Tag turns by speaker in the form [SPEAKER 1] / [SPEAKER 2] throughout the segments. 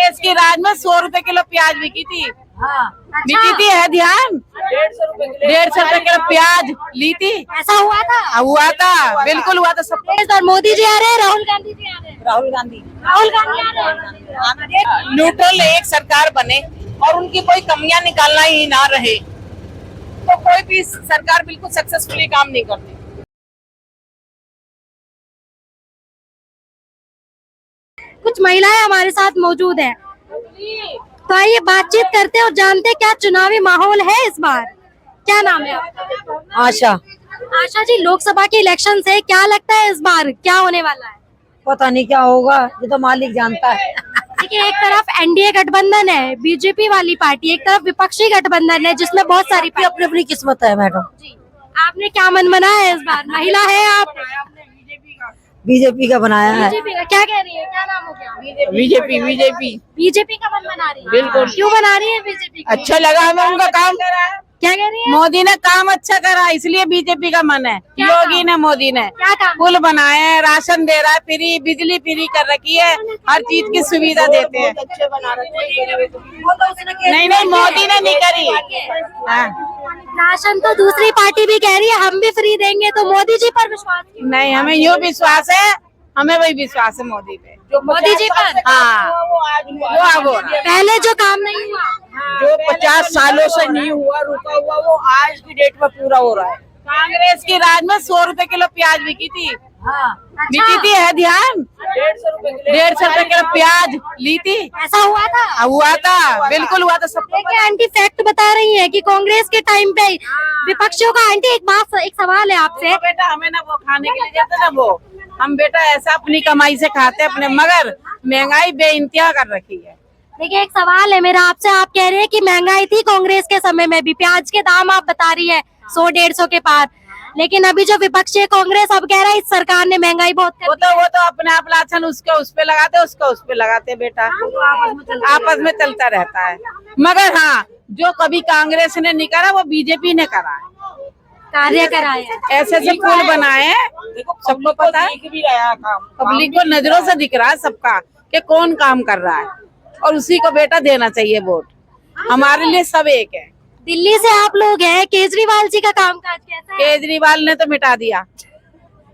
[SPEAKER 1] कांग्रेस की राज में 100 रुपए किलो प्याज बिकी थी। बिकी थी, है ध्यान। 150 रुपए किलो प्याज ली थी।
[SPEAKER 2] ऐसा हुआ था?
[SPEAKER 1] हुआ था, बिल्कुल हुआ था। सब
[SPEAKER 2] इस बार मोदी जी आ रहे हैं, राहुल गांधी जी आ रहे हैं?
[SPEAKER 1] राहुल गांधी
[SPEAKER 2] आ रहे हैं।
[SPEAKER 1] न्यूट्रल एक सरकार बने और उनकी कोई कमियां निकालना ही ना रहे तो कोई भी सरकार बिल्कुल सक्सेसफुली काम नहीं करती।
[SPEAKER 2] कुछ महिलाएं हमारे साथ मौजूद है, तो आइए बातचीत करते हैं और जानते हैं क्या चुनावी माहौल है इस बार। क्या नाम है आपका?
[SPEAKER 3] आशा।
[SPEAKER 2] आशा जी, लोकसभा के इलेक्शन है, क्या लगता है इस बार क्या होने वाला है?
[SPEAKER 3] पता नहीं क्या होगा, ये तो मालिक जानता है।
[SPEAKER 2] देखिए, एक तरफ एनडीए गठबंधन है, बीजेपी वाली पार्टी, एक तरफ विपक्षी गठबंधन है जिसमें बहुत सारी
[SPEAKER 3] अपनी अपनी किस्मत है मैडम।
[SPEAKER 2] जी, आपने क्या मन बनाया है इस बार? महिला है आप?
[SPEAKER 3] बीजेपी का बनाया है।
[SPEAKER 2] बीजेपी का क्या कह रही है? क्या नाम हो गया?
[SPEAKER 1] बीजेपी
[SPEAKER 2] बीजेपी का मन बना रही है?
[SPEAKER 1] बिल्कुल।
[SPEAKER 2] क्यों बना रही है बीजेपी?
[SPEAKER 1] अच्छा लगा हमें उनका काम।
[SPEAKER 2] क्या कह रही है?
[SPEAKER 1] मोदी ने काम अच्छा करा इसलिए बीजेपी का मन है।
[SPEAKER 2] क्या
[SPEAKER 1] योगी ने, मोदी ने
[SPEAKER 2] क्या काम?
[SPEAKER 1] पुल बनाए हैं, राशन दे रहा है फ्री, बिजली फ्री कर रखी है, हर चीज की सुविधा देते हैं। नहीं नहीं, मोदी ने नहीं करी। हाँ।
[SPEAKER 2] राशन तो दूसरी पार्टी भी कह रही है हम भी फ्री देंगे, तो मोदी जी पर विश्वास क्यों?
[SPEAKER 1] नहीं, हमें यूँ विश्वास है, हमें वही विश्वास है मोदी पे।
[SPEAKER 2] मोदी जी पर?
[SPEAKER 1] हाँ, वो अब हो रहा है।
[SPEAKER 2] पहले जो काम नहीं हुआ,
[SPEAKER 1] जो 50 सालों से नहीं हुआ, रुका हुआ, वो आज की डेट में पूरा हो रहा है। कांग्रेस की राज में 100 रुपए किलो प्याज बिकी थी। बिकी थी, है ध्यान। 150 रुपए किलो प्याज ली थी।
[SPEAKER 2] ऐसा हुआ था?
[SPEAKER 1] हुआ था, बिल्कुल हुआ था। सब
[SPEAKER 2] देखिए, आंटी फैक्ट बता रही है कि कांग्रेस के टाइम पे विपक्षियों का। आंटी एक सवाल है आपसे।
[SPEAKER 1] बेटा हमें ना वो खाने के लिए देते ना, वो हम बेटा ऐसा अपनी कमाई से खाते अपने, मगर महंगाई बेइंतहा कर रखी है।
[SPEAKER 2] देखिए, एक सवाल है मेरा आपसे। आप कह रहे हैं कि महंगाई थी कांग्रेस के समय में भी, प्याज के दाम आप बता रही है 100-150 के पार, लेकिन अभी जो विपक्षी है कांग्रेस अब कह रहा है इस सरकार ने महंगाई बहुत कर दी।
[SPEAKER 1] वो तो अपने आप लाछन उसको उस पे लगाते, उसको उस पे लगाते बेटा, आपस में चलता रहता है। मगर हाँ, जो कभी कांग्रेस ने नहीं करा वो बीजेपी ने करा है।
[SPEAKER 2] कार्य कराया,
[SPEAKER 1] ऐसे पुल बनाए हैं, सबको पता है, पब्लिक को नजरों से दिख रहा है सबका कि कौन काम कर रहा है, और उसी को बेटा देना चाहिए वोट। हमारे लिए सब एक है।
[SPEAKER 2] दिल्ली से आप लोग हैं, केजरीवाल जी का कामकाज कैसा है?
[SPEAKER 1] केजरीवाल ने तो मिटा दिया।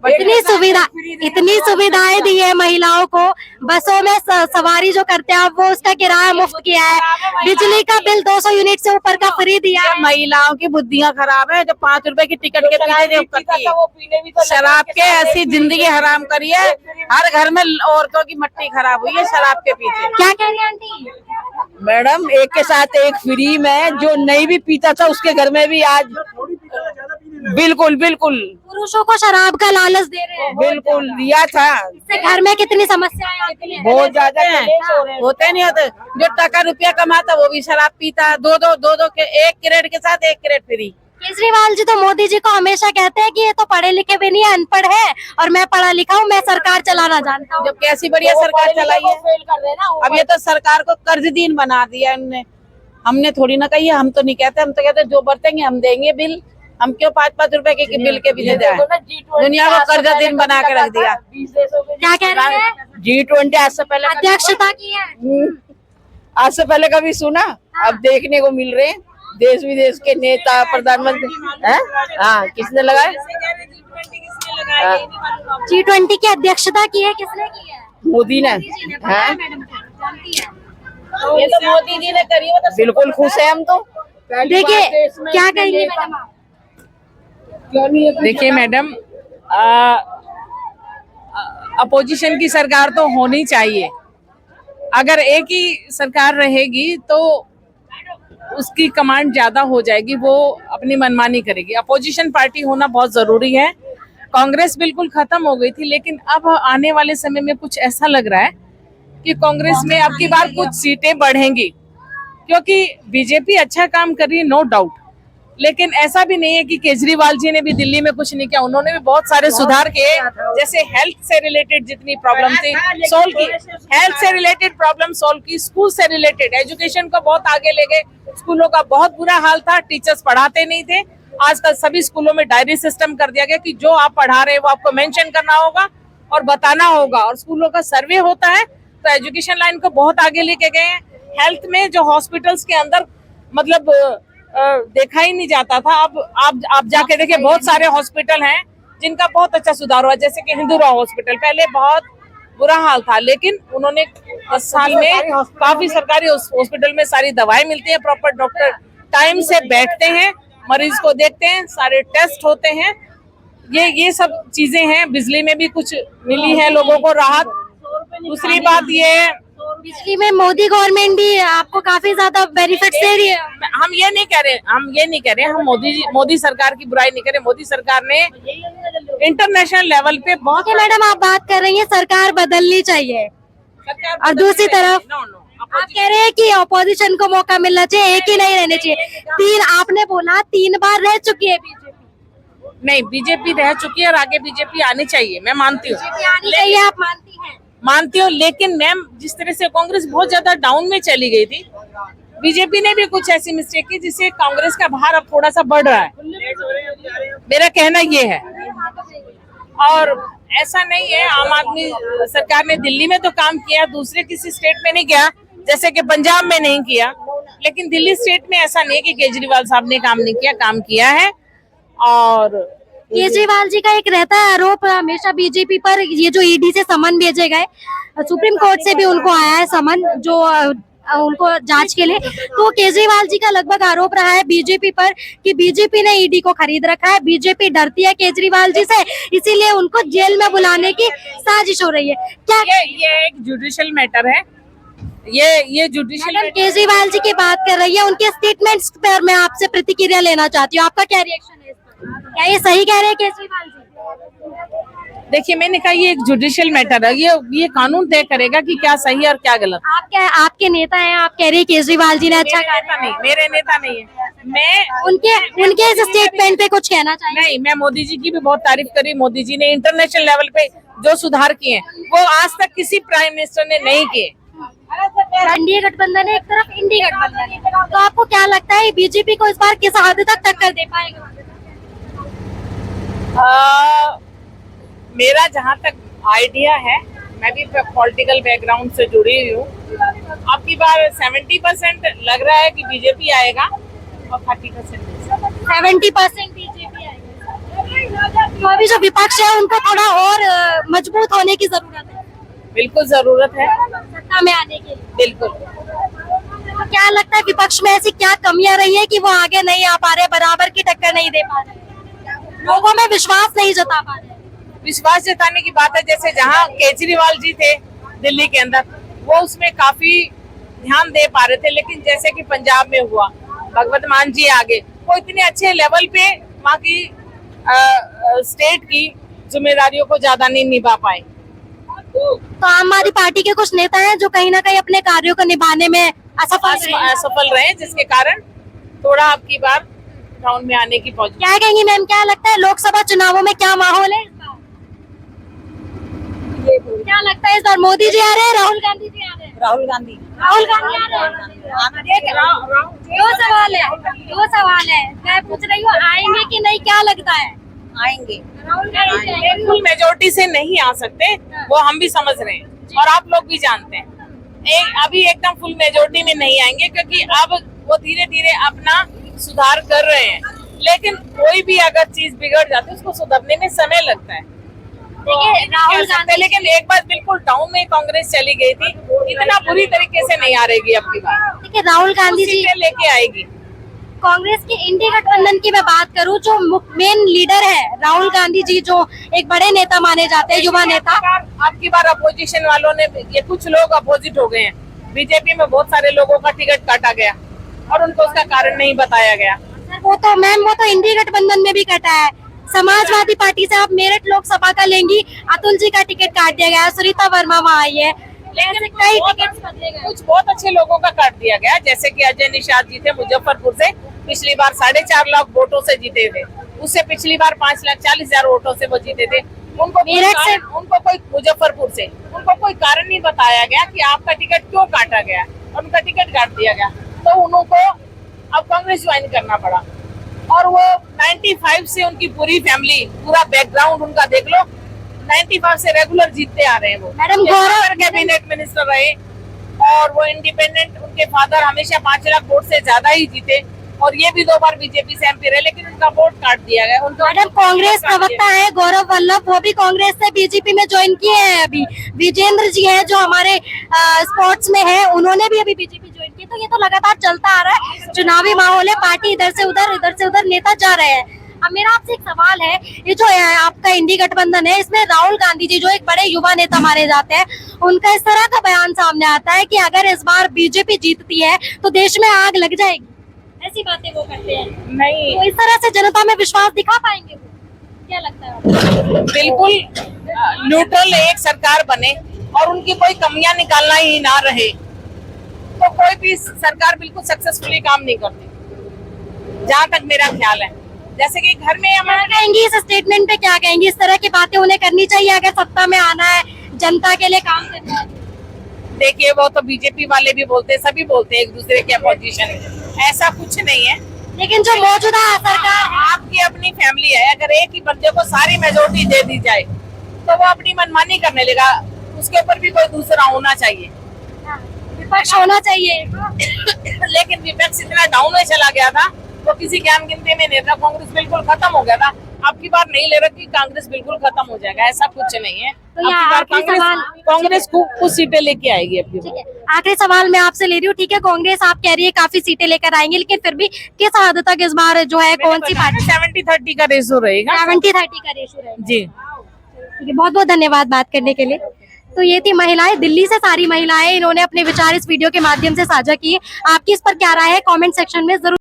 [SPEAKER 2] इतनी सुविधाएं दी है महिलाओं को, बसों में सवारी जो करते हैं वो उसका किराया मुफ्त किया है, बिजली का बिल 200 यूनिट से ऊपर का फ्री दिया है।
[SPEAKER 1] महिलाओं की बुद्धियां खराब है, जो 5 रुपए की टिकट के पीछे शराब के ऐसी जिंदगी हराम करी है। हर घर में औरतों की मट्टी खराब हुई है शराब के पीछे।
[SPEAKER 2] क्या कह रही है आंटी?
[SPEAKER 3] मैडम, एक के साथ एक फ्री में, जो नहीं भी पीता था उसके घर में भी आज बिल्कुल बिल्कुल
[SPEAKER 2] पुरुषों को शराब का लालच दे रहे हैं।
[SPEAKER 3] बिल्कुल दिया था।
[SPEAKER 2] इससे घर में कितनी समस्याएं आती हैं?
[SPEAKER 1] बहुत ज्यादा होते नहीं होते। जो टका रुपया कमाता वो भी शराब पीता, दो के एक क्रेड के साथ एक क्रेड फ्री।
[SPEAKER 2] केजरीवाल जी तो मोदी जी को हमेशा कहते हैं कि ये तो पढ़े लिखे भी नहीं है, अनपढ़ है, और मैं पढ़ा लिखा हूँ, मैं सरकार चलाना जानता हूँ।
[SPEAKER 1] जब कैसी बढ़िया सरकार चलाई है। अब ये तो सरकार को कर्जदीन बना दिया इनने। हमने थोड़ी ना कही है, हम तो नहीं कहते, हम तो कहते जो बरतेंगे हम देंगे बिल। हम क्यों 5-5 रुपए के बिल के पीछे जाए? दुनिया को कर्जदीन बना के रख दिया।
[SPEAKER 2] क्या कह रहे हैं?
[SPEAKER 3] G20 आज से पहले
[SPEAKER 2] अध्यक्षता की है।
[SPEAKER 3] आज से पहले कभी सुना? अब देखने को मिल रहे हैं देश विदेश के नेता, प्रधानमंत्री हैं? हाँ, किसने लगाया?
[SPEAKER 2] G20 की अध्यक्षता की है, किसने की है?
[SPEAKER 3] मोदी ने।
[SPEAKER 2] हाँ, मैडम जानती है।
[SPEAKER 1] ये तो मोदी जी ने करी है।
[SPEAKER 3] बिल्कुल खुश है हम तो।
[SPEAKER 2] देखिए, क्या कहेंगे मैडम आप?
[SPEAKER 4] देखिए मैडम, अपोजिशन की सरकार तो होनी चाहिए। अगर एक ही सरकार रहेगी तो उसकी कमांड ज्यादा हो जाएगी, वो अपनी मनमानी करेगी। अपोजिशन पार्टी होना बहुत जरूरी है। कांग्रेस बिल्कुल खत्म हो गई थी, लेकिन अब आने वाले समय में कुछ ऐसा लग रहा है कि कांग्रेस में अब की बार कुछ सीटें बढ़ेंगी, क्योंकि बीजेपी अच्छा काम कर रही है, नो डाउट। लेकिन ऐसा भी नहीं है कि केजरीवाल जी ने भी दिल्ली में कुछ नहीं किया। उन्होंने भी बहुत सारे सुधार किए, जैसे हेल्थ से रिलेटेड जितनी प्रॉब्लम थी सोल्व की, हेल्थ से रिलेटेड प्रॉब्लम सोल्व की, स्कूल से रिलेटेड एजुकेशन को बहुत आगे ले गए। स्कूलों का बहुत बुरा हाल था, टीचर्स पढ़ाते नहीं थे। आजकल सभी स्कूलों में डायरी सिस्टम कर दिया गया कि जो आप पढ़ा रहे हैं वो आपको मेंशन करना होगा और बताना होगा, और स्कूलों का सर्वे होता है तो एजुकेशन लाइन को बहुत आगे लेके गए हैं। हेल्थ में जो हॉस्पिटल्स के अंदर मतलब देखा ही नहीं जाता था, अब आप जाके देखिए बहुत सारे हॉस्पिटल हैं जिनका बहुत अच्छा सुधार हुआ, जैसे कि हिंदुरा हॉस्पिटल पहले बहुत बुरा हाल था, लेकिन उन्होंने 10 साल में काफी सरकारी हॉस्पिटल में सारी दवाएं मिलती हैं, प्रॉपर डॉक्टर टाइम से बैठते हैं, मरीज को देखते हैं, सारे टेस्ट होते हैं। ये सब चीजें हैं। बिजली में भी कुछ मिली है लोगों को राहत। दूसरी बात ये है,
[SPEAKER 2] बिजली में मोदी गवर्नमेंट भी आपको काफी ज्यादा बेनिफिट दे रही है।
[SPEAKER 4] हम ये नहीं कह रहे, हम मोदी सरकार की बुराई नहीं कर रहे। मोदी सरकार ने इंटरनेशनल लेवल पे बहुत
[SPEAKER 2] मैडम आप बात कर रही हैं सरकार बदलनी चाहिए, और दूसरी तरफ आप कह रहे हैं कि ऑपोजिशन को मौका मिलना चाहिए, एक ही नहीं रहने चाहिए। आपने बोला 3 बार रह चुकी है बीजेपी।
[SPEAKER 4] नहीं, बीजेपी रह चुकी है और आगे बीजेपी आनी चाहिए, मैं मानती हूँ।
[SPEAKER 2] आप मानती हैं?
[SPEAKER 4] मानती हूँ, लेकिन मैम जिस तरह से कांग्रेस बहुत ज्यादा डाउन में चली गई थी, बीजेपी ने भी कुछ ऐसी मिस्टेक की जिससे कांग्रेस का भार अब थोड़ा सा बढ़ रहा है, मेरा कहना ये है। और ऐसा नहीं है, आम आदमी सरकार ने दिल्ली में तो काम किया, दूसरे किसी स्टेट में नहीं किया, जैसे कि पंजाब में नहीं किया, लेकिन दिल्ली स्टेट में ऐसा नहीं कि केजरीवाल साहब ने काम नहीं किया, काम किया है। और
[SPEAKER 2] केजरीवाल जी का एक रहता है आरोप हमेशा बीजेपी पर, ये जो ईडी से समन भेजे गए, सुप्रीम कोर्ट से भी उनको आया है समन जो उनको जांच के लिए, तो केजरीवाल जी का लगभग आरोप रहा है बीजेपी पर कि बीजेपी ने ईडी को खरीद रखा है, बीजेपी डरती है केजरीवाल जी से, इसीलिए उनको जेल में बुलाने की साजिश हो रही है। क्या
[SPEAKER 4] ये एक जुडिशियल मैटर है, ये जुडिशियल।
[SPEAKER 2] केजरीवाल जी की बात कर रही है, उनके स्टेटमेंट्स पर मैं आपसे प्रतिक्रिया लेना चाहती हूँ, आपका क्या रिएक्शन है इस पर? क्या ये सही कह रहे हैं केजरीवाल जी?
[SPEAKER 4] देखिए, मैंने कहा ये एक जुडिशियल मैटर है, ये कानून तय करेगा कि क्या सही और क्या गलत।
[SPEAKER 2] आपके नेता हैं, आप कह रहे हैं केजरीवाल जी ने अच्छा
[SPEAKER 4] नेता नहीं, मेरे नेता नहीं है। मैं
[SPEAKER 2] उनके इस स्टेटमेंट पे कुछ कहना चाहिए?
[SPEAKER 4] नहीं, मैं मोदी जी की भी बहुत तारीफ करी। मोदी जी ने इंटरनेशनल लेवल पे जो सुधार किए हैं वो आज तक किसी प्राइम मिनिस्टर ने नहीं किए।
[SPEAKER 2] एनडीए गठबंधन है एक तरफ, इंडी गठबंधन है, तो आपको क्या लगता है बीजेपी को इस बार किस हद तक टक्कर दे पाएगा?
[SPEAKER 4] मेरा जहाँ तक आइडिया है, मैं भी पॉलिटिकल बैकग्राउंड से जुड़ी हुई हूँ, अब की बार 70% लग रहा है कि बीजेपी आएगा और 30%
[SPEAKER 2] 70% बीजेपी आएगा। तो अभी जो विपक्ष है उनको थोड़ा और मजबूत होने की जरूरत है।
[SPEAKER 4] बिल्कुल जरूरत है
[SPEAKER 2] सत्ता में आने के लिए।
[SPEAKER 4] बिल्कुल।
[SPEAKER 2] तो क्या लगता है विपक्ष में ऐसी क्या कमियां रही है कि वो आगे नहीं आ पा रहे, बराबर की टक्कर नहीं दे पा रहे, लोगों में विश्वास नहीं जता पा रहे?
[SPEAKER 4] विश्वास जताने की बात है, जैसे जहाँ केजरीवाल जी थे दिल्ली के अंदर, वो उसमें काफी ध्यान दे पा रहे थे, लेकिन जैसे कि पंजाब में हुआ, भगवत मान जी आगे, वो इतने अच्छे लेवल पे वहाँ की स्टेट की जिम्मेदारियों को ज्यादा नहीं निभा पाए।
[SPEAKER 2] तो आम आदमी पार्टी के कुछ नेता हैं जो कहीं ना कहीं अपने कार्यों को निभाने में
[SPEAKER 4] असफल रहे, जिसके कारण थोड़ा अब की बार ग्राउंड में आने की पहुंच।
[SPEAKER 2] क्या कहेंगी मैम, क्या लगता है लोकसभा चुनावों में क्या माहौल है इस बार? क्या लगता है इस बार मोदी जी आ रहे हैं, राहुल गांधी जी आ रहे हैं?
[SPEAKER 1] राहुल गांधी
[SPEAKER 2] आ रहे हैं। दो सवाल है, मैं पूछ रही हूँ आएंगे कि नहीं, क्या लगता है?
[SPEAKER 1] आएंगे।
[SPEAKER 2] राहुल गांधी
[SPEAKER 4] फुल मेजोरिटी से नहीं आ सकते, वो हम भी समझ रहे हैं और आप लोग भी जानते हैं। अभी एकदम फुल मेजोरिटी में नहीं आएंगे, क्योंकि अब वो धीरे धीरे अपना सुधार कर रहे हैं, लेकिन कोई भी अगर चीज बिगड़ जाती है उसको सुधरने में समय लगता है।
[SPEAKER 2] देखिए राहुल गांधी,
[SPEAKER 4] लेकिन एक बार बिल्कुल डाउन में कांग्रेस चली गई थी, इतना बुरी तरीके से नहीं आ रहेगी अब की बार।
[SPEAKER 2] देखिए राहुल गांधी जी
[SPEAKER 4] लेके आएगी।
[SPEAKER 2] कांग्रेस की इंडी गठबंधन की मैं बात करूं, जो मेन लीडर है राहुल गांधी जी, जो एक बड़े नेता माने जाते हैं, युवा नेता,
[SPEAKER 4] अब की बार अपोजिशन वालों ने, ये कुछ लोग अपोजिट हो गए हैं, बीजेपी में बहुत सारे लोगों का टिकट काटा गया और उनको उसका कारण नहीं बताया गया।
[SPEAKER 2] वो तो इंडी गठबंधन में भी कटा है। समाजवादी पार्टी से आप मेरठ लोकसभा का लेंगी, अतुल जी का टिकट काट दिया गया, सुनीता वर्मा वहाँ आई है, लेकिन कई टिकट बदले गए।
[SPEAKER 4] कुछ बहुत अच्छे लोगों का काट दिया गया, जैसे कि अजय निषाद जी थे मुजफ्फरपुर से, पिछली बार 4.5 लाख वोटों से जीते थे, उससे पिछली बार 5,40,000 वोटों से वो जीते थे। उनको कोई मुजफ्फरपुर से उनको कोई कारण नहीं बताया गया कि आपका टिकट क्यों काटा गया, और उनका टिकट काट दिया गया, तो उनको अब कांग्रेस ज्वाइन करना पड़ा। और वो 95 से उनकी पूरी फैमिली, पूरा बैकग्राउंड उनका देख लो, 95 से रेगुलर जीतते आ रहे हैं वो।
[SPEAKER 2] मैडम,
[SPEAKER 4] ये
[SPEAKER 2] गौरव-
[SPEAKER 4] अगर कैबिनेट मिनिस्टर रहे और वो इंडिपेंडेंट, उनके फादर हमेशा 5 लाख वोट से ज्यादा ही जीते, और ये भी 2 बार बीजेपी से एमपी रहे, लेकिन उनका वोट काट दिया गया। उनका
[SPEAKER 2] मैडम, कांग्रेस प्रवक्ता है गौरव वल्लभ, वो भी कांग्रेस से बीजेपी में ज्वाइन किए हैं अभी। विजेंद्र जी हैं जो हमारे स्पोर्ट्स में है, उन्होंने भी अभी बीजेपी ज्वाइन की। तो ये तो लगातार चलता आ रहा है, चुनावी माहौल है, पार्टी इधर से उधर नेता जा रहे हैं। अब मेरा आपसे एक सवाल है, ये जो है आपका इंडी गठबंधन है, इसमें राहुल गांधी जी जो एक बड़े युवा नेता माने जाते हैं, उनका इस तरह का बयान सामने आता है कि अगर इस बार बीजेपी जीतती है तो देश में आग लग जाएगी, ऐसी बातें वो करते हैं।
[SPEAKER 4] नहीं,
[SPEAKER 2] तो इस तरह से जनता में विश्वास दिखा पाएंगे वो? क्या लगता है आपको?
[SPEAKER 4] बिल्कुल न्यूट्रल एक सरकार बने और उनकी कोई कमियां निकालना ही ना रहे, तो कोई भी सरकार बिल्कुल सक्सेसफुली काम नहीं करती, जहाँ तक मेरा ख्याल है। जैसे कि घर में
[SPEAKER 2] क्या कहेंगी इस स्टेटमेंट पे, क्या कहेंगी? इस तरह की बातें उन्हें करनी चाहिए अगर सत्ता में आना है, जनता के लिए काम करना है।
[SPEAKER 4] देखिए, वो तो बीजेपी वाले भी बोलते हैं, सभी बोलते हैं एक दूसरे के अपोजिशन, ऐसा कुछ नहीं है।
[SPEAKER 2] लेकिन जो मौजूदा सरकार है,
[SPEAKER 4] आपकी अपनी फैमिली है, अगर एक ही बंदे को सारी मेजोरिटी दे दी जाए तो वो अपनी मनमानी करने लगा, उसके ऊपर भी कोई दूसरा होना चाहिए,
[SPEAKER 2] विपक्ष होना चाहिए।
[SPEAKER 4] लेकिन विपक्ष इतना डाउन में चला गया था, वो किसी ज्ञान गिनती में नहीं था। कांग्रेस बिल्कुल खत्म हो गया था। आपकी बार नहीं ले रखी, कांग्रेस बिल्कुल खत्म हो जाएगा, ऐसा कुछ नहीं है।
[SPEAKER 2] तो ये
[SPEAKER 4] आपकी बार
[SPEAKER 2] आखिरी सवाल-
[SPEAKER 4] कांग्रेस कुछ सीटें लेके आएगी अपनी
[SPEAKER 2] ठीक है, आखिरी सवाल मैं आपसे ले रही हूँ। ठीक है, कांग्रेस आप कह रही है काफी सीटें लेकर आएंगे, लेकिन फिर भी किस हद तक इस बार जो है कौन सी पार्टी
[SPEAKER 4] 70-30 का रेशो रहेगा।
[SPEAKER 2] 70-30 का रेशो रहेगा?
[SPEAKER 4] जी,
[SPEAKER 2] ठीक है, बहुत बहुत धन्यवाद बात करने के लिए। तो ये थी महिलाएं, दिल्ली से सारी महिलाएं, इन्होंने अपने विचार इस वीडियो के माध्यम से साझा किए। आपकी इस पर क्या राय है, कमेंट सेक्शन में जरूर